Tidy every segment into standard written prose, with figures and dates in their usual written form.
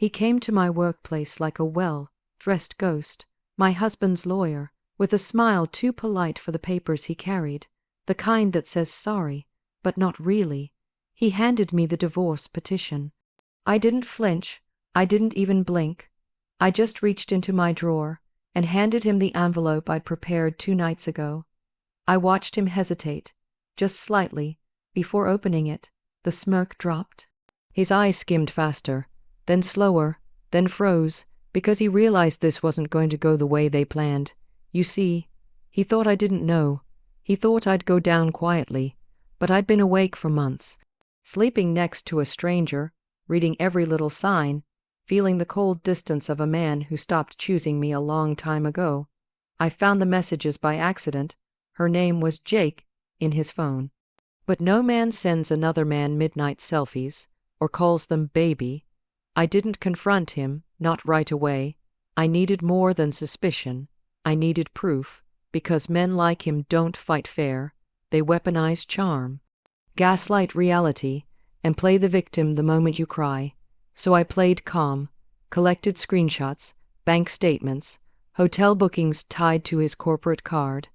He came to my workplace like a well-dressed ghost, my husband's lawyer, with a smile too polite for the papers he carried, the kind that says sorry, but not really. He handed me the divorce petition. I didn't flinch, I didn't even blink. I just reached into my drawer and handed him the envelope I'd prepared 2 nights ago. I watched him hesitate, just slightly, before opening it. The smirk dropped. His eyes skimmed faster, then slower, then froze, because he realized this wasn't going to go the way they planned. You see, he thought I didn't know. He thought I'd go down quietly, but I'd been awake for months, sleeping next to a stranger, reading every little sign, feeling the cold distance of a man who stopped choosing me a long time ago. I found the messages by accident. Her name was Jake in his phone. But no man sends another man midnight selfies, or calls them baby. I didn't confront him, not right away. I needed more than suspicion. I needed proof, because men like him don't fight fair. They weaponize charm, gaslight reality, and play the victim the moment you cry. So I played calm, collected screenshots, bank statements, hotel bookings tied to his corporate card,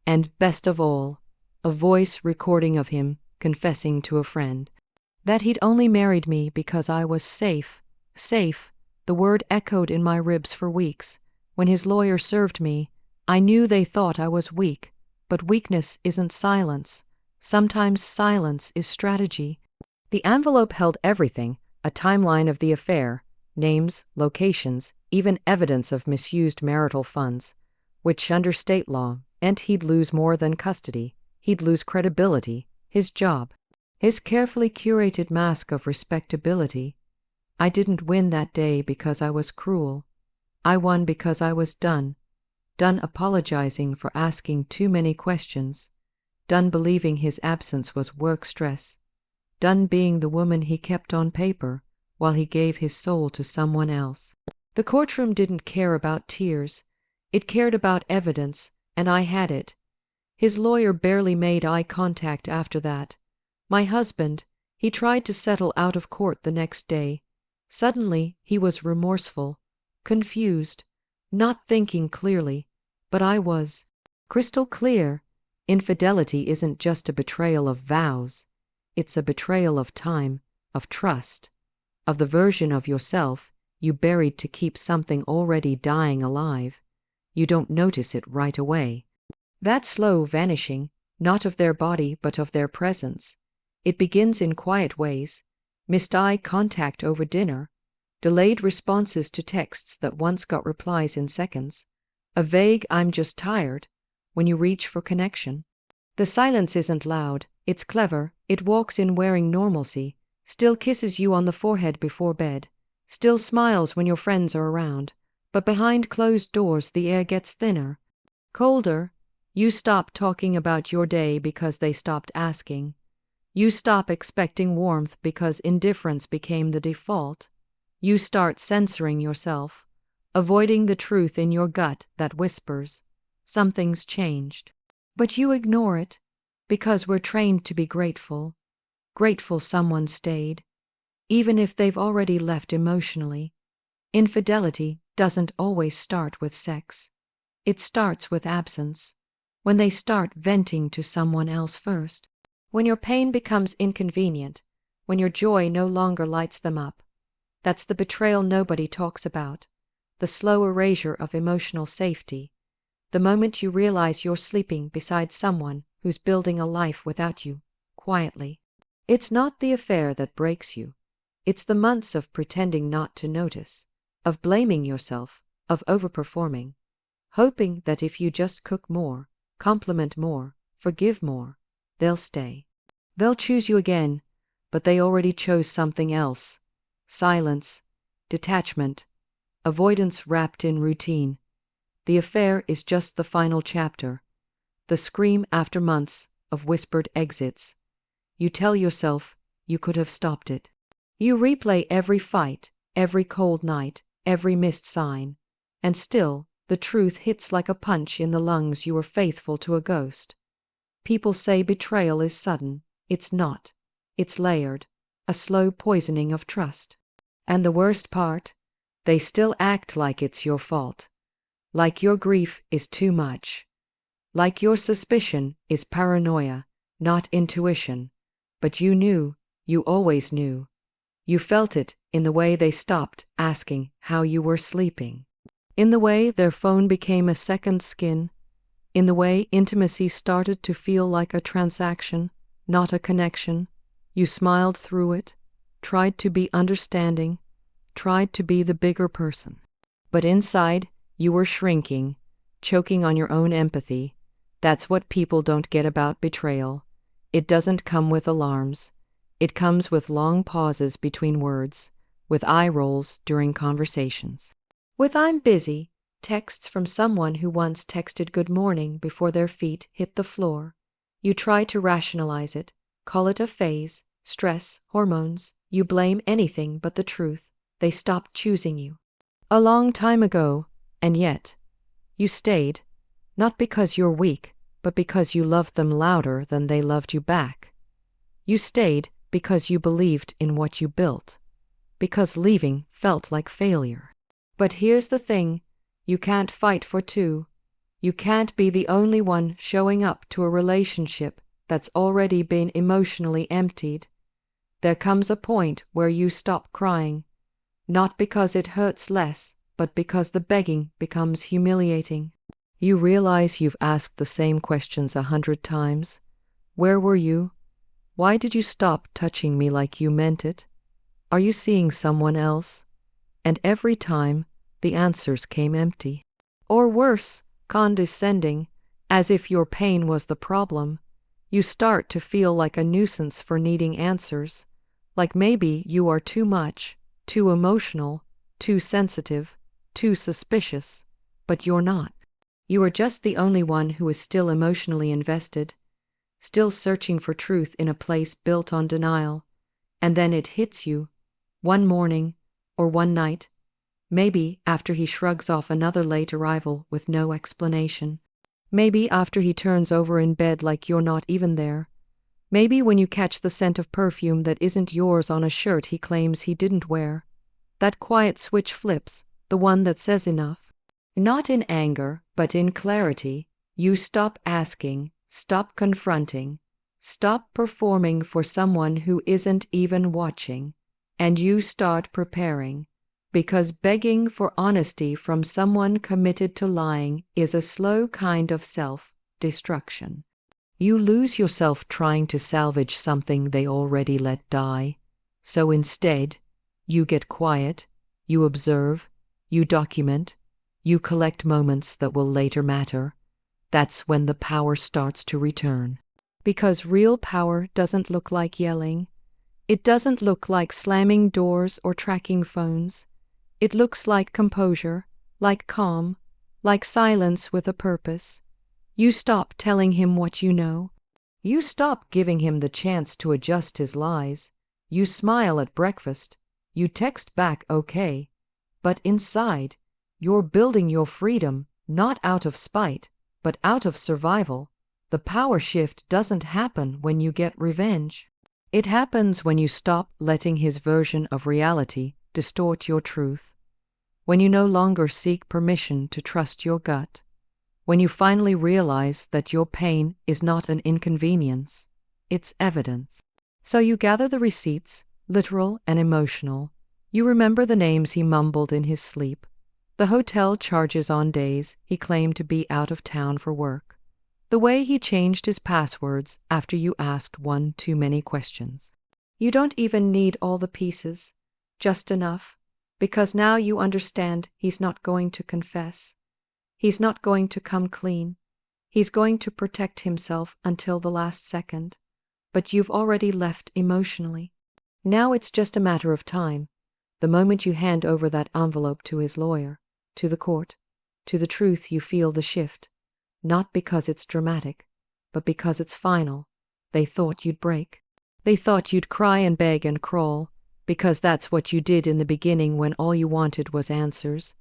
and, best of all, a voice recording of him confessing to a friend that he'd only married me because I was safe. Safe, the word echoed in my ribs for weeks. When his lawyer served me, I knew they thought I was weak, but weakness isn't silence. Sometimes silence is strategy. The envelope held everything, a timeline of the affair, names, locations, even evidence of misused marital funds, which under state law meant he'd lose more than custody. He'd lose credibility, his job, his carefully curated mask of respectability. I didn't win that day because I was cruel. I won because I was done apologizing for asking too many questions, done believing his absence was work stress, done being the woman he kept on paper while he gave his soul to someone else. The courtroom didn't care about tears. It cared about evidence, and I had it. His lawyer barely made eye contact after that. My husband, he tried to settle out of court the next day. Suddenly, he was remorseful, confused, not thinking clearly, but I was. Crystal clear. Infidelity isn't just a betrayal of vows. It's a betrayal of time, of trust, of the version of yourself you buried to keep something already dying alive. You don't notice it right away. That slow vanishing, not of their body but of their presence. It begins in quiet ways. Missed eye contact over dinner, delayed responses to texts that once got replies in seconds, a vague "I'm just tired" when you reach for connection. The silence isn't loud, it's clever. It walks in wearing normalcy, still kisses you on the forehead before bed, still smiles when your friends are around, but behind closed doors the air gets thinner, colder. You stop talking about your day because they stopped asking. You stop expecting warmth because indifference became the default. You start censoring yourself, avoiding the truth in your gut that whispers, something's changed. But you ignore it, because we're trained to be grateful. Grateful someone stayed, even if they've already left emotionally. Infidelity doesn't always start with sex. It starts with absence, when they start venting to someone else first. When your pain becomes inconvenient, when your joy no longer lights them up. That's the betrayal nobody talks about, the slow erasure of emotional safety, the moment you realize you're sleeping beside someone who's building a life without you, quietly. It's not the affair that breaks you. It's the months of pretending not to notice, of blaming yourself, of overperforming, hoping that if you just cook more, compliment more, forgive more, they'll stay. They'll choose you again, but they already chose something else. Silence, detachment, avoidance wrapped in routine. The affair is just the final chapter, the scream after months of whispered exits. You tell yourself you could have stopped it. You replay every fight, every cold night, every missed sign, and still the truth hits like a punch in the lungs. You were faithful to a ghost. People say betrayal is sudden. It's not. It's layered, a slow poisoning of trust. And the worst part, They still act like it's your fault. Like your grief is too much. Like your suspicion is paranoia, not intuition. But you knew, you always knew. You felt it in the way they stopped asking how you were sleeping. In the way their phone became a second skin. In the way intimacy started to feel like a transaction, not a connection. You smiled through it, tried to be understanding, tried to be the bigger person. But inside, you were shrinking, choking on your own empathy. That's what people don't get about betrayal. It doesn't come with alarms. It comes with long pauses between words, with eye rolls during conversations. With "I'm busy," texts from someone who once texted good morning before their feet hit the floor. You try to rationalize it, call it a phase, stress, hormones. You blame anything but the truth. They stopped choosing you a long time ago, and yet you stayed, not because you're weak, but because you loved them louder than they loved you back. You stayed because you believed in what you built, because leaving felt like failure. But here's the thing, you can't fight for two. You can't be the only one showing up to a relationship that's already been emotionally emptied. There comes a point where you stop crying, not because it hurts less, but because the begging becomes humiliating. You realize you've asked the same questions 100 times. Where were you? Why did you stop touching me like you meant it? Are you seeing someone else? And every time, the answers came empty. Or worse, condescending, as if your pain was the problem. You start to feel like a nuisance for needing answers, like maybe you are too much, too emotional, too sensitive, too suspicious, but you're not. You are just the only one who is still emotionally invested, still searching for truth in a place built on denial. And then it hits you, one morning, or one night, maybe after he shrugs off another late arrival with no explanation. Maybe after he turns over in bed like you're not even there. Maybe when you catch the scent of perfume that isn't yours on a shirt he claims he didn't wear. That quiet switch flips, the one that says enough. Not in anger, but in clarity. You stop asking, stop confronting, stop performing for someone who isn't even watching, and you start preparing. Because begging for honesty from someone committed to lying is a slow kind of self-destruction. You lose yourself trying to salvage something they already let die. So instead, you get quiet, you observe, you document, you collect moments that will later matter. That's when the power starts to return. Because real power doesn't look like yelling. It doesn't look like slamming doors or tracking phones. It looks like composure, like calm, like silence with a purpose. You stop telling him what you know. You stop giving him the chance to adjust his lies. You smile at breakfast. You text back okay. But inside, you're building your freedom, not out of spite, but out of survival. The power shift doesn't happen when you get revenge. It happens when you stop letting his version of reality distort your truth. When you no longer seek permission to trust your gut. When you finally realize that your pain is not an inconvenience, it's evidence. So you gather the receipts, literal and emotional. You remember the names he mumbled in his sleep, the hotel charges on days he claimed to be out of town for work, the way he changed his passwords after you asked one too many questions. You don't even need all the pieces, just enough, because now you understand he's not going to confess. He's not going to come clean. He's going to protect himself until the last second. But you've already left emotionally. Now it's just a matter of time. The moment you hand over that envelope to his lawyer, to the court, to the truth, you feel the shift. Not because it's dramatic, but because it's final. They thought you'd break. They thought you'd cry and beg and crawl, because that's what you did in the beginning when all you wanted was answers.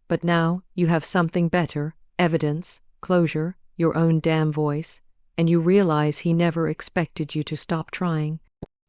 But now you have something better, evidence, closure, your own damn voice, and you realize he never expected you to stop trying.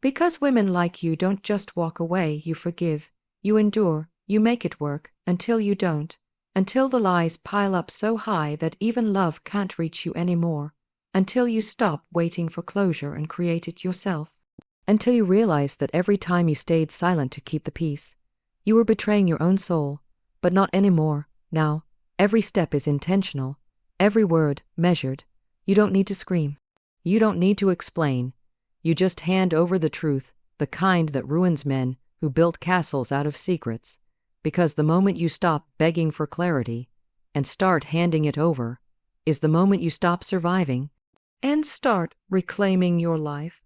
Because women like you don't just walk away, you forgive, you endure, You make it work, until you don't. Until the lies pile up so high that even love can't reach you anymore. Until you stop waiting for closure and create it yourself. Until you realize that every time you stayed silent to keep the peace, you were betraying your own soul. But not anymore. Now, every step is intentional, every word measured. You don't need to scream. You don't need to explain. You just hand over the truth, the kind that ruins men who built castles out of secrets. Because the moment you stop begging for clarity and start handing it over is the moment you stop surviving and start reclaiming your life.